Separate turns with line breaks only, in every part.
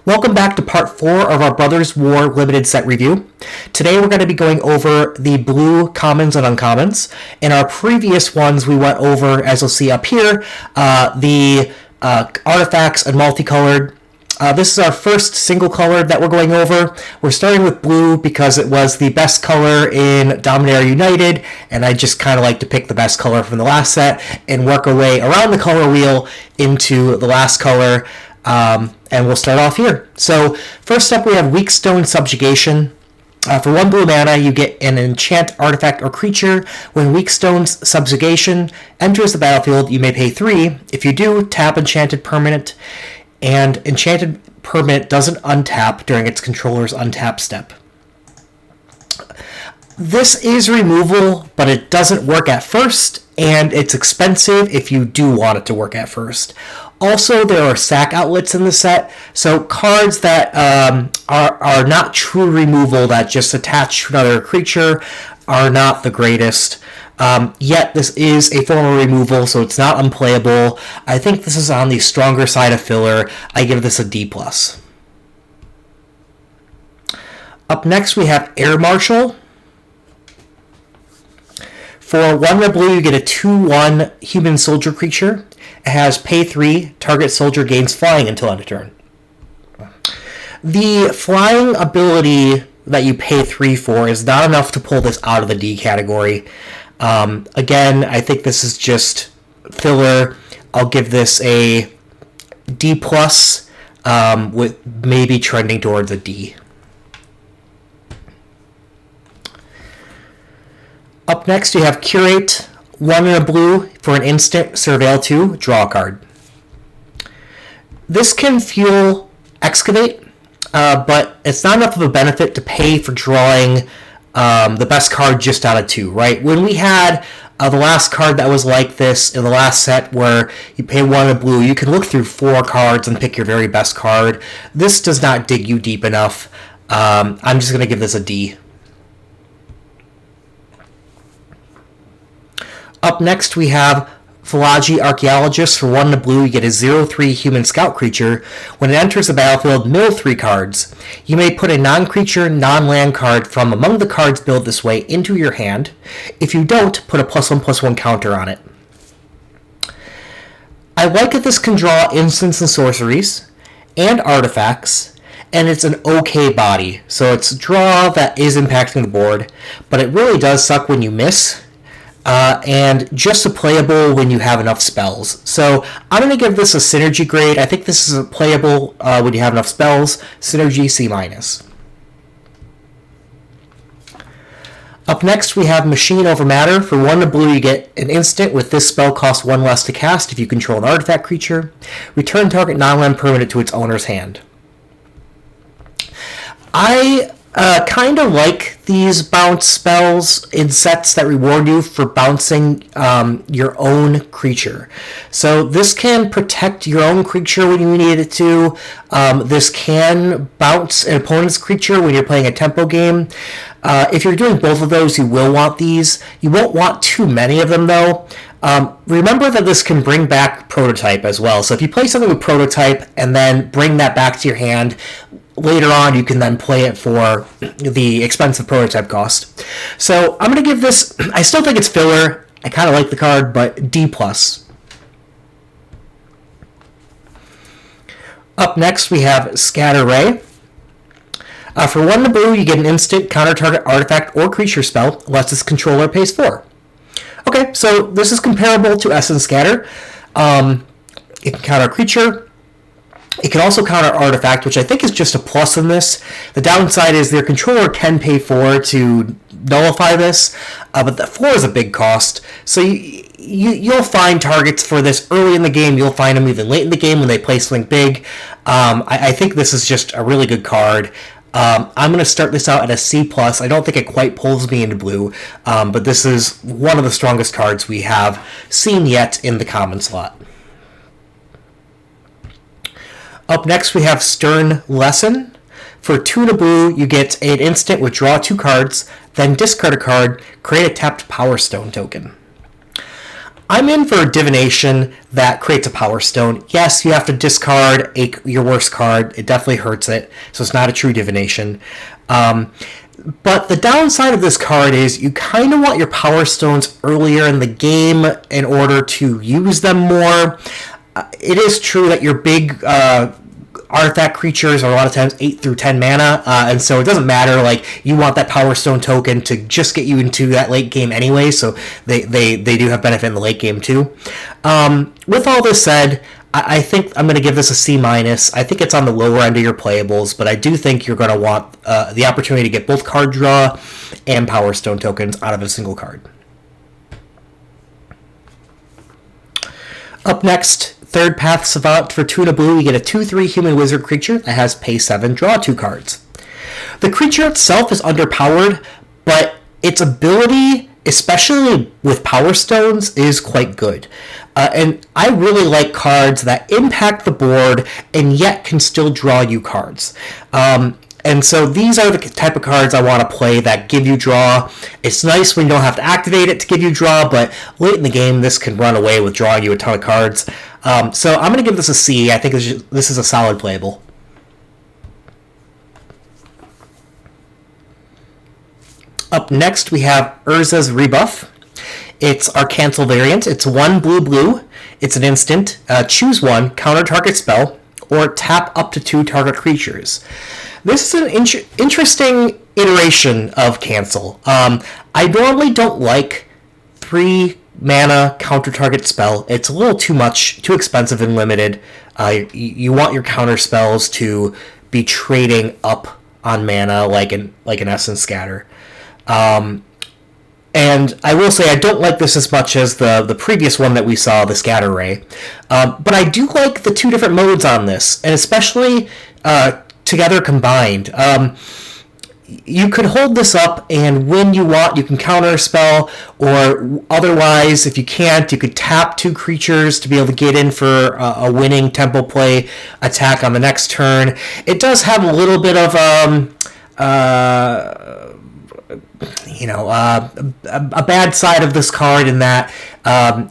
Welcome back to part 4 of our Brothers War limited set review. Today we're going to be going over the blue commons and uncommons. In our previous ones we went over, as you'll see up here, the artifacts and multicolored. This is our first single colored that we're going over. We're starting with blue because it was the best color in Dominaria United, and I just kind of like to pick the best color from the last set and work our way around the color wheel into the last color. And we'll start off here. So first up we have Weak Stone Subjugation. For 1 blue mana, you get an enchant artifact or creature. When Weak Stone's Subjugation enters the battlefield, you may pay 3. If you do, tap Enchanted Permanent, and Enchanted Permanent doesn't untap during its controller's untap step. This is removal, but it doesn't work at first, and it's expensive if you do want it to work at first. Also, there are sack outlets in the set, so cards that are not true removal that just attach to another creature are not the greatest. Yet this is a form of removal, so it's not unplayable. I think this is on the stronger side of filler. I give this a D+. Up next we have Air Marshal. For 1 red blue, you get a 2/1 human soldier creature. It has pay 3, target soldier gains flying until end of turn. The flying ability that you pay 3 for is not enough to pull this out of the D category. Again, I think this is just filler. I'll give this a D+, with maybe trending towards a D. Up next, you have Curate. 1 in a blue, for an instant, Surveil 2, draw a card. This can fuel Excavate, but it's not enough of a benefit to pay for drawing the best card just out of 2, right? When we had the last card that was like this in the last set where you pay 1 in a blue, you can look through 4 cards and pick your very best card. This does not dig you deep enough. I'm just going to give this a D. Up next, we have Philology Archaeologist. For 1 in a blue, you get a 0/3 human scout creature. When it enters the battlefield, mill 3 cards. You may put a non-creature, non-land card from among the cards built this way into your hand. If you don't, put a +1/+1 counter on it. I like that this can draw instants and sorceries and artifacts, and it's an okay body. So it's draw that is impacting the board, but it really does suck when you miss. And just a playable when you have enough spells. So I'm going to give this a synergy grade. I think this is a playable when you have enough spells. Synergy C-. Up next we have Machine Over Matter. For 1 in a blue, you get an instant with this spell costs 1 less to cast if you control an artifact creature. Return target non-land permanent to its owner's hand. I kind of like these bounce spells in sets that reward you for bouncing your own creature. So this can protect your own creature when you need it to. This can bounce an opponent's creature when you're playing a tempo game. If you're doing both of those, you will want these. You won't want too many of them, though. Remember that this can bring back Prototype as well. So if you play something with Prototype and then bring that back to your hand, later on you can then play it for the expensive Prototype cost. So I'm going to give this, I still think it's filler. I kind of like the card, but D+. Up next we have Scatter Ray. For 1 in a blue, you get an instant counter target artifact or creature spell unless its controller pays 4. Okay, so this is comparable to Essence Scatter. It can counter a creature. It can also counter artifact, which I think is just a plus in this. The downside is their controller can pay 4 to nullify this, but the 4 is a big cost. So you'll find targets for this early in the game. You'll find them even late in the game when they play something big. I think this is just a really good card. I'm going to start this out at a C+. I don't think it quite pulls me into blue, but this is one of the strongest cards we have seen yet in the common slot. Up next we have Stern Lesson. For 2 in a blue, you get an instant with draw 2 cards, then discard a card, create a tapped Power Stone token. I'm in for a divination that creates a Power Stone. Yes, you have to discard your worst card. It definitely hurts it, so it's not a true divination. But the downside of this card is you kind of want your Power Stones earlier in the game in order to use them more. It is true that your big artifact creatures are a lot of times 8 through 10 mana, and so it doesn't matter. Like, you want that Power Stone token to just get you into that late game anyway, so they do have benefit in the late game too. With all this said, I think I'm going to give this a C-. I think it's on the lower end of your playables, but I do think you're going to want the opportunity to get both card draw and Power Stone tokens out of a single card. Up next, Third Path Savant. For 2 and a blue, you get a 2/3 human wizard creature that has pay 7, draw 2 cards. The creature itself is underpowered, but its ability, especially with Power Stones, is quite good. And I really like cards that impact the board and yet can still draw you cards. And so these are the type of cards I want to play that give you draw. It's nice when you don't have to activate it to give you draw, but late in the game, this can run away with drawing you a ton of cards. So I'm going to give this a C. I think this is a solid playable. Up next, we have Urza's Rebuff. It's our cancel variant. It's 1 blue. It's an instant. Choose 1, counter target spell, or tap up to 2 target creatures. This is an interesting iteration of cancel. I normally don't like 3 mana counter target spell. It's a little too much, too expensive and limited. You want your counter spells to be trading up on mana like an Essence Scatter. And I will say I don't like this as much as the previous one that we saw, the Scatter Ray. But I do like the 2 different modes on this, and especially together combined. You could hold this up, and when you want, you can counter a spell, or otherwise, if you can't, you could tap 2 creatures to be able to get in for a winning tempo play attack on the next turn. It does have a little bit of a bad side of this card in that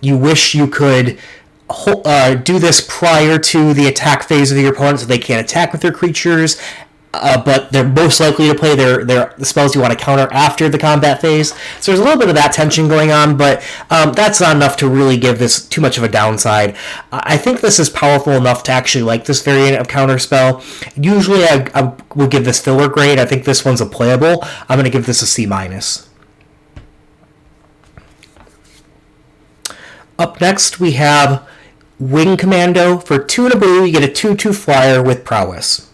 you wish you could do this prior to the attack phase of your opponent so they can't attack with their creatures, but they're most likely to play the spells you want to counter after the combat phase. So there's a little bit of that tension going on, but that's not enough to really give this too much of a downside. I think this is powerful enough to actually like this variant of counterspell. Usually I would give this filler grade. I think this one's a playable. I'm going to give this a C-. Up next, we have Wing Commando. For 2 and a blue, you get a 2/2 flyer with prowess.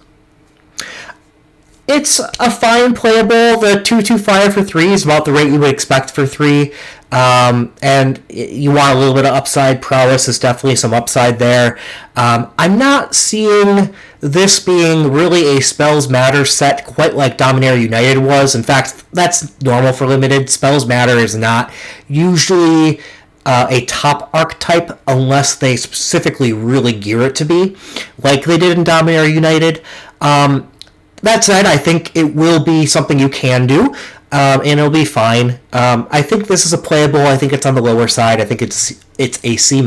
It's a fine playable. The 2/2 flyer for 3 is about the rate you would expect for 3. And you want a little bit of upside. Prowess is definitely some upside there. I'm not seeing this being really a Spells Matter set quite like Dominaria United was. In fact, that's normal for Limited. Spells Matter is not usually a top archetype unless they specifically really gear it to be, like they did in Dominaria United. That said, I think it will be something you can do, and it'll be fine. I think this is a playable. I think it's on the lower side. I think it's a C-.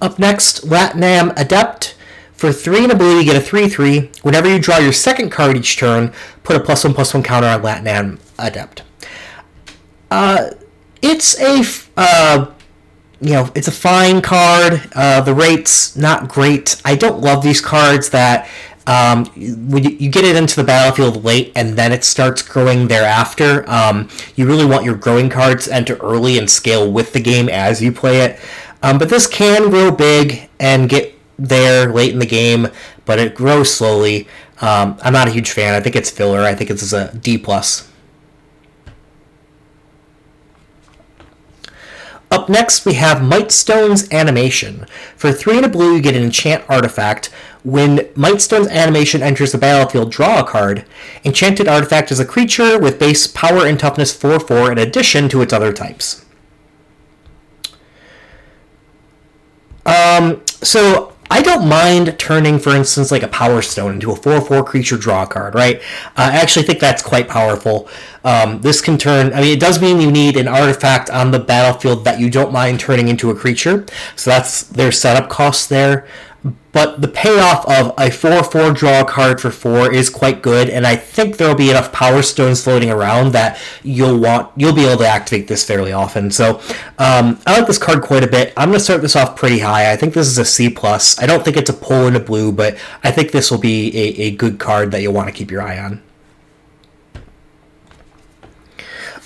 Up next, Latnam Adept. For 3 and a blue, you get a 3/3. Whenever you draw your second card each turn, put a +1/+1 counter on Latnam Adept. It's it's a fine card. The rate's not great. I don't love these cards that when you get it into the battlefield late and then it starts growing thereafter. You really want your growing cards to enter early and scale with the game as you play it. But this can grow big and get there late in the game, but it grows slowly. I'm not a huge fan. I think it's filler. I think it's a D+. Up next, we have Mightstone's Animation. For 3 and a blue, you get an enchant artifact. When Mightstone's Animation enters the battlefield, draw a card. Enchanted artifact is a creature with base power and toughness 4/4 in addition to its other types. So I don't mind turning, for instance, like a Power Stone into a 4/4 creature draw card, right? I actually think that's quite powerful. This can turn, I mean, it does mean you need an artifact on the battlefield that you don't mind turning into a creature, so that's their setup cost there. But the payoff of a 4/4 draw a card for 4 is quite good, and I think there'll be enough Power Stones floating around that you'll be able to activate this fairly often. So I like this card quite a bit. I'm going to start this off pretty high. I think this is a C+. I don't think it's a pull into blue, but I think this will be a good card that you'll want to keep your eye on.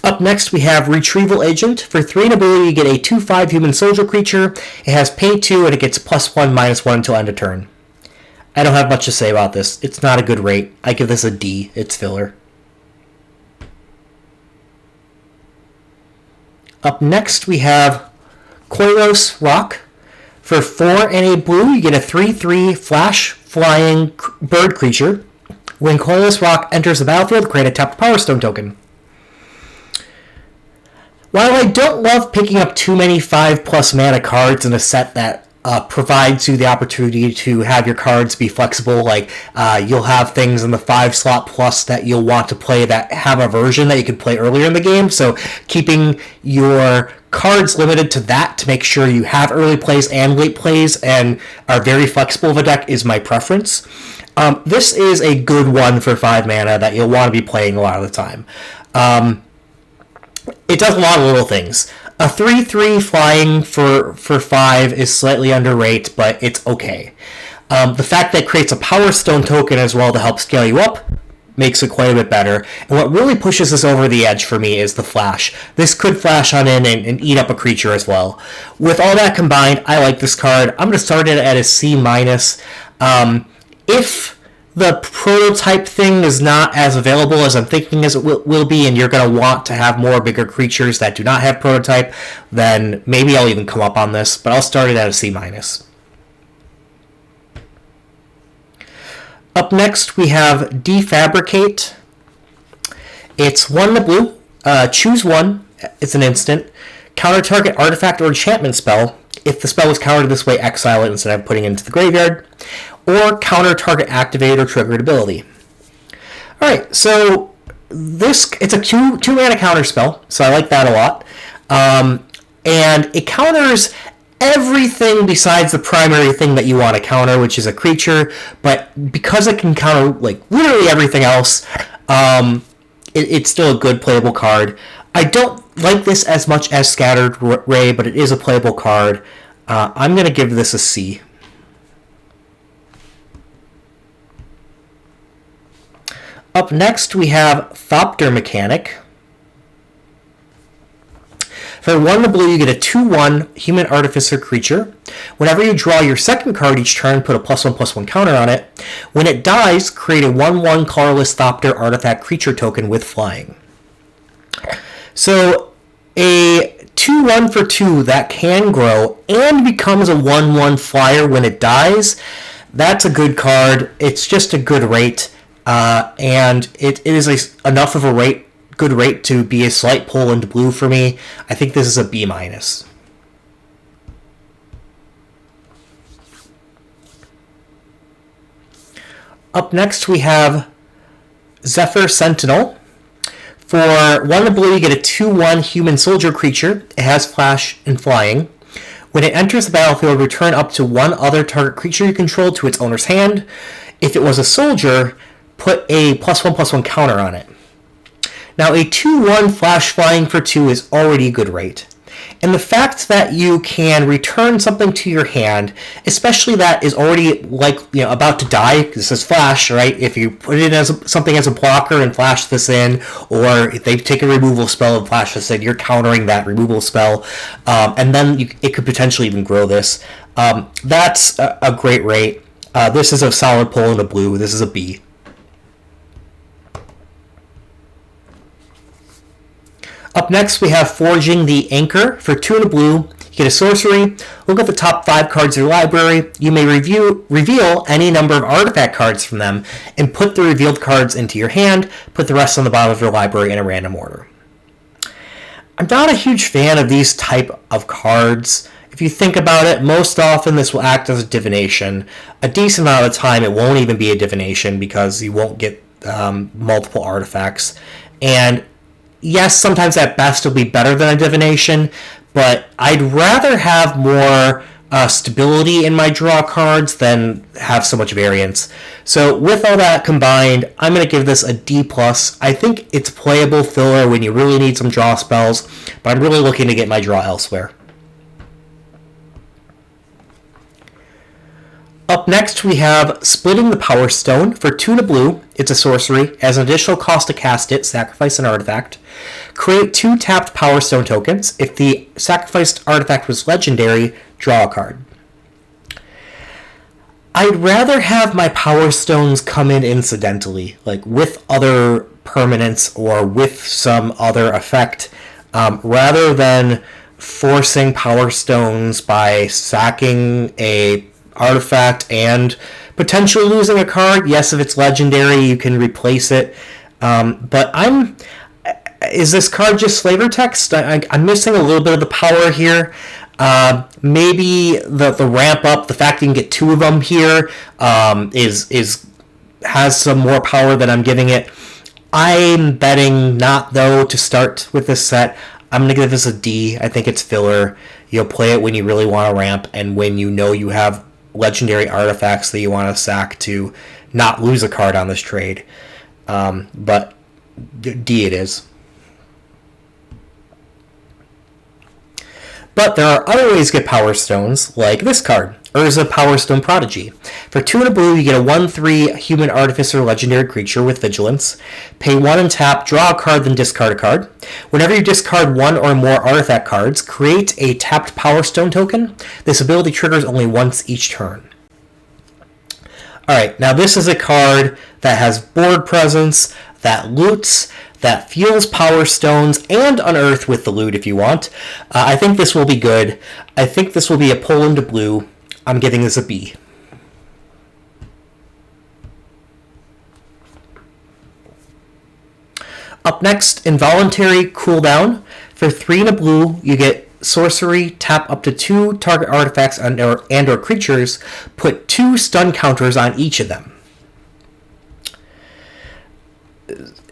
Up next, we have Retrieval Agent. For 3 and ability, you get a 2/5 human soldier creature. It has pay 2, and it gets +1/-1 until end of turn. I don't have much to say about this. It's not a good rate. I give this a D. It's filler. Up next, we have Koilos Rock. For 4 and a blue, you get a 3/3 flash flying bird creature. When Koilos Rock enters the battlefield, create a tapped Power Stone token. While I don't love picking up too many 5+ mana cards in a set that provides you the opportunity to have your cards be flexible, like you'll have things in the 5 slot plus that you'll want to play that have a version that you could play earlier in the game, so keeping your cards limited to that to make sure you have early plays and late plays and are very flexible of a deck is my preference. This is a good one for 5 mana that you'll want to be playing a lot of the time. It does a lot of little things. A 3/3 flying for 5 is slightly underrated, but it's okay. The fact that it creates a Power Stone token as well to help scale you up makes it quite a bit better. And what really pushes this over the edge for me is the flash. This could flash on in and eat up a creature as well. With all that combined, I like this card. I'm going to start it at a C-. If the prototype thing is not as available as I'm thinking as it will be, and you're going to want to have more bigger creatures that do not have prototype, then maybe I'll even come up on this, but I'll start it at a C-. Up next, we have Defabricate. It's 1 in the blue. Choose 1. It's an instant. Counter target artifact or enchantment spell. If the spell was countered this way, exile it instead of putting it into the graveyard. Or counter target activated or triggered ability. Alright, so it's a 2 mana counter spell, so I like that a lot. And it counters everything besides the primary thing that you want to counter, which is a creature, but because it can counter like literally everything else, it's still a good playable card. I don't like this as much as Scattered Ray, but it is a playable card. I'm going to give this a C. Up next, we have Thopter Mechanic. For 1 in the blue, you get a 2/1 human artificer creature. Whenever you draw your second card each turn, put a +1/+1 counter on it. When it dies, create a 1/1 colorless Thopter artifact creature token with flying. So, a 2/1 for 2 that can grow and becomes a 1/1 flyer when it dies, that's a good card. It's just a good rate. And it is enough of a good rate to be a slight pull into blue for me. I think this is a B-. Up next, we have Zephyr Sentinel. For 1 in blue, you get a 2/1 human soldier creature. It has flash and flying. When it enters the battlefield, return up to 1 other target creature you control to its owner's hand. If it was a soldier, put a +1/+1 counter on it. Now, a 2/1 flash flying for 2 is already a good rate. And the fact that you can return something to your hand, especially that is already about to die, this is flash, right? If you put it as something as a blocker and flash this in, or if they take a removal spell and flash this in, you're countering that removal spell, and then it could potentially even grow this. That's a great rate. This is a solid pull in the blue. This is a B. Up next, we have Forging the Anchor. For 2 in the blue, you get a sorcery. Look at the top 5 cards of your library. You may reveal any number of artifact cards from them and put the revealed cards into your hand. Put the rest on the bottom of your library in a random order. I'm not a huge fan of these type of cards. If you think about it, most often this will act as a divination. A decent amount of the time, it won't even be a divination because you won't get multiple artifacts. And yes, sometimes at best it'll be better than a divination, but I'd rather have more stability in my draw cards than have so much variance. So with all that combined, I'm going to give this a D+. I think it's playable filler when you really need some draw spells, but I'm really looking to get my draw elsewhere. Up next, we have Splitting the Power Stone. For 2 and a blue, it's a sorcery. As an additional cost to cast it, sacrifice an artifact. Create 2 tapped Power Stone tokens. If the sacrificed artifact was legendary, draw a card. I'd rather have my Power Stones come in incidentally, like with other permanents or with some other effect, rather than forcing Power Stones by sacking a artifact and potentially losing a card. Yes, if it's legendary, you can replace it. But is this card just flavor text? I'm missing a little bit of the power here. Maybe the ramp up, the fact that you can get 2 of them here, has some more power than I'm giving it. I'm betting not, though, to start with this set. I'm going to give this a D. I think it's filler. You'll play it when you really want to ramp and when you know you have legendary artifacts that you want to sack to not lose a card on this trade. But D it is. But there are other ways to get Power Stones, like this card, Urza Power Stone Prodigy. For 2 and a blue, you get a 1/3 Human Artificer legendary creature with Vigilance. Pay 1 and tap, draw a card, then discard a card. Whenever you discard 1 or more artifact cards, create a tapped Power Stone token. This ability triggers only once each turn. Alright, now this is a card that has board presence, that loots, that fuels Power Stones, and unearth with the loot if you want. I think this will be good. I think this will be a pull into blue. I'm giving this a B. Up next, Involuntary Cooldown. For 3 and a blue, you get sorcery, tap up to 2 target artifacts and or creatures, put 2 stun counters on each of them.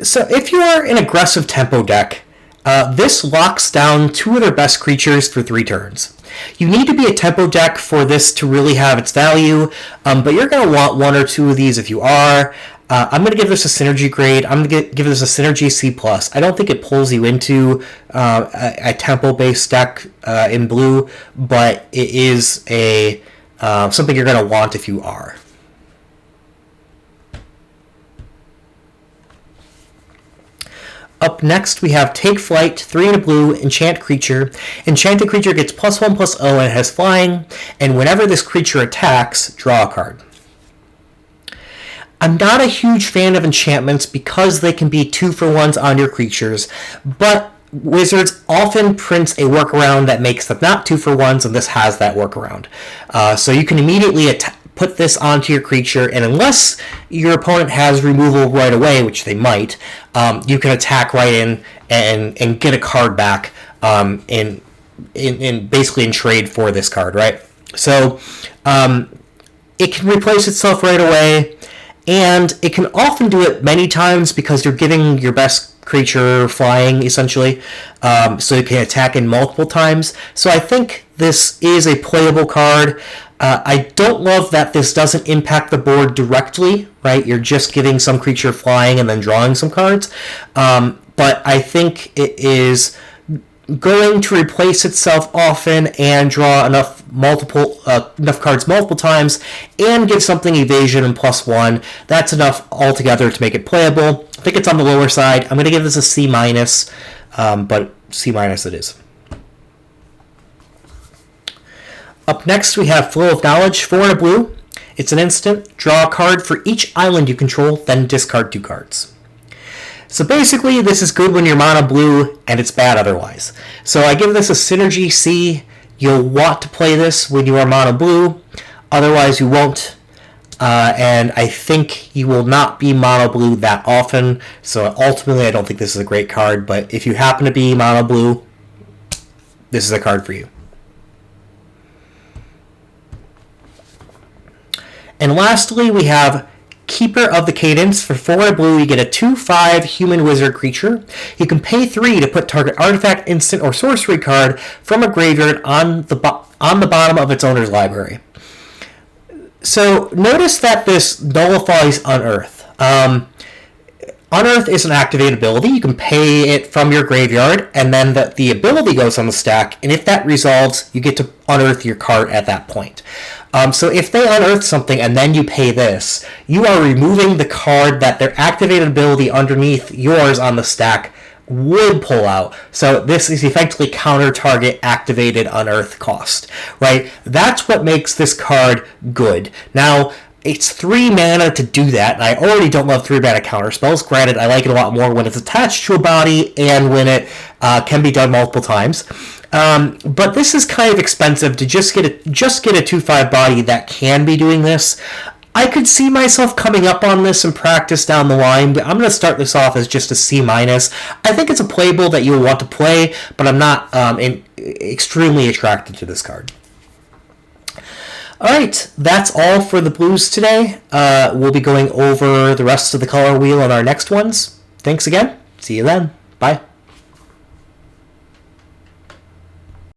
So if you are an aggressive tempo deck, this locks down 2 of their best creatures for 3 turns. You need to be a tempo deck for this to really have its value, but you're going to want 1 or 2 of these if you are. I'm going to give this a synergy grade. I'm going to give this a synergy C+. I don't think it pulls you into a tempo-based deck in blue, but it is a something you're going to want if you are. Up next, we have Take Flight, 3 and a blue, enchant creature. Enchanted creature gets +1/+0 and it has flying, and whenever this creature attacks, draw a card. I'm not a huge fan of enchantments because they can be 2-for-1s on your creatures, but Wizards often prints a workaround that makes them not 2-for-1s, and this has that workaround. So you can immediately put this onto your creature, and unless your opponent has removal right away, which they might, you can attack right in and get a card back in basically in trade for this card, right? So it can replace itself right away, and it can often do it many times because you're giving your best creature flying, essentially, so it can attack in multiple times. So I think this is a playable card. I don't love that this doesn't impact the board directly, right? You're just giving some creature flying and then drawing some cards. But I think it is going to replace itself often and draw enough cards multiple times and give something evasion and +1. That's enough altogether to make it playable. I think it's on the lower side. I'm going to give this a C-, but C- it is. Up next, we have Flow of Knowledge, 4 and a blue. It's an instant. Draw a card for each island you control, then discard 2 cards. So basically, this is good when you're mono blue, and it's bad otherwise. So I give this a Synergy C. You'll want to play this when you are mono blue. Otherwise, you won't. And I think you will not be mono blue that often. So ultimately, I don't think this is a great card. But if you happen to be mono blue, this is a card for you. And lastly, we have Keeper of the Cadence. For 4 blue, you get a 2/5 human wizard creature. You can pay 3 to put target artifact, instant, or sorcery card from a graveyard on the bottom of its owner's library. So notice that this nullifies Unearth. Unearth is an activated ability. You can pay it from your graveyard, and then the ability goes on the stack, and if that resolves, you get to unearth your card at that point. So if they unearth something and then you pay this, you are removing the card that their activated ability underneath yours on the stack would pull out. So this is effectively counter target activated unearth cost, right? That's what makes this card good. Now, it's 3 mana to do that, and I already don't love 3 mana counter spells. Granted, I like it a lot more when it's attached to a body and when it can be done multiple times. But this is kind of expensive to just get a 2/5 body that can be doing this. I could see myself coming up on this in practice down the line, but I'm going to start this off as just a C-. I think it's a playable that you'll want to play, but I'm not extremely attracted to this card. Alright, that's all for the blues today. We'll be going over the rest of the color wheel on our next ones. Thanks again. See you then. Bye.